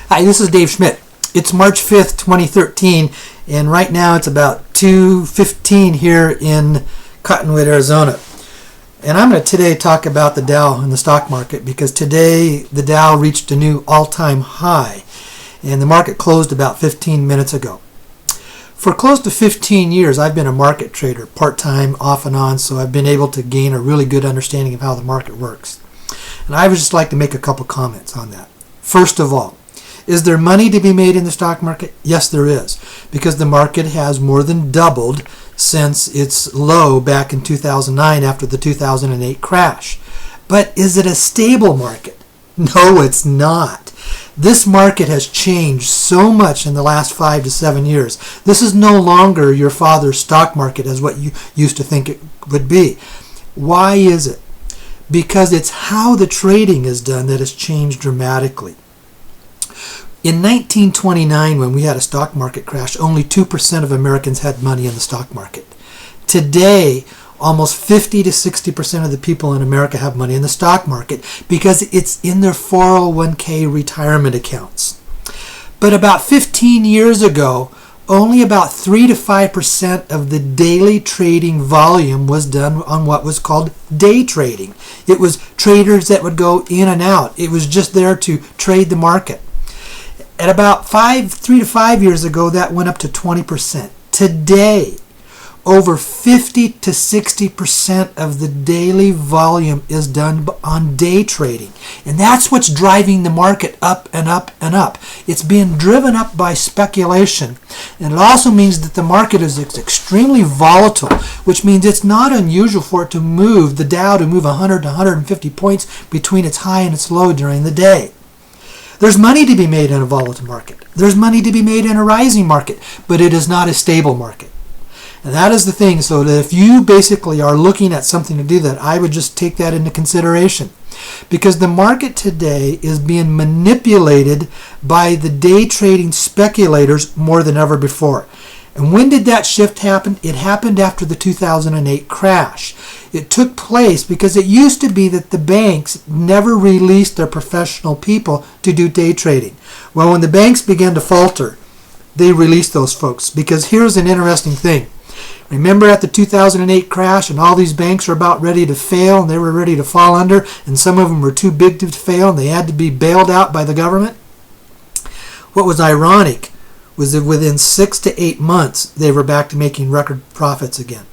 Hi, this is Dave Schmidt. It's March 5th, 2013, and right now it's about 2:15 here in Cottonwood, Arizona. And I'm going to today talk about the Dow and the stock market because today the Dow reached a new all-time high and the market closed about 15 minutes ago. For close to 15 years, I've been a market trader, part-time, off and on, so I've been able to gain a really good understanding of how the market works. And I would just like to make a couple comments on that. First of all, is there money to be made in the stock market? Yes, there is, because the market has more than doubled since its low back in 2009 after the 2008 crash. But is it a stable market? No, it's not. This market has changed so much in the last 5 to 7 years. This is no longer your father's stock market as what you used to think it would be. Why is it? Because it's how the trading is done that has changed dramatically. In 1929, when we had a stock market crash, only 2% of Americans had money in the stock market. Today, almost 50 to 60% of the people in America have money in the stock market because it's in their 401k retirement accounts. But about 15 years ago, only about 3 to 5% of the daily trading volume was done on what was called day trading. It was traders that would go in and out. It was just there to trade the market. At about 3 to 5 years ago, that went up to 20%. Today, over 50 to 60% of the daily volume is done on day trading. And that's what's driving the market up and up and up. It's being driven up by speculation. And it also means that the market is extremely volatile, which means it's not unusual for it to move, the Dow to move 100 to 150 points between its high and its low during the day. There's money to be made in a volatile market. There's money to be made in a rising market, but it is not a stable market. And that is the thing. So that if you basically are looking at something to do that, I would just take that into consideration. Because the market today is being manipulated by the day trading speculators more than ever before. And when did that shift happen? It happened after the 2008 crash. It took place because it used to be that the banks never released their professional people to do day trading. Well, when the banks began to falter, they released those folks. Because here's an interesting thing. Remember at the 2008 crash and all these banks were about ready to fail and they were ready to fall under and some of them were too big to fail and they had to be bailed out by the government? What was ironic was that within 6 to 8 months they were back to making record profits again.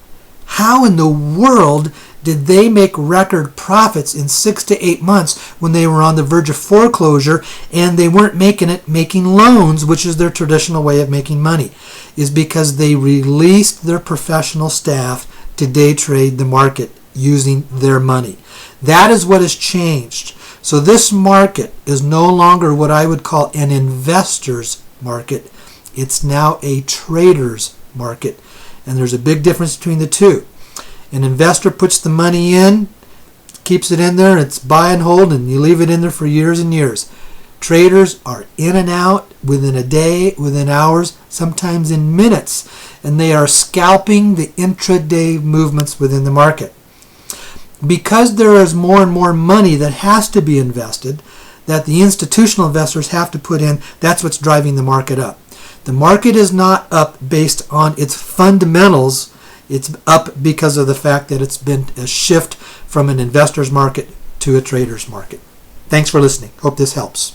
How in the world did they make record profits in 6 to 8 months when they were on the verge of foreclosure and they weren't making loans, which is their traditional way of making money? Is because they released their professional staff to day trade the market using their money. That is what has changed. So this market is no longer what I would call an investor's market. It's now a trader's market. And there's a big difference between the two. An investor puts the money in, keeps it in there, it's buy and hold, and you leave it in there for years and years. Traders are in and out within a day, within hours, sometimes in minutes, and they are scalping the intraday movements within the market. Because there is more and more money that has to be invested, that the institutional investors have to put in, that's what's driving the market up. The market is not up based on its fundamentals. It's up because of the fact that it's been a shift from an investor's market to a trader's market. Thanks for listening. Hope this helps.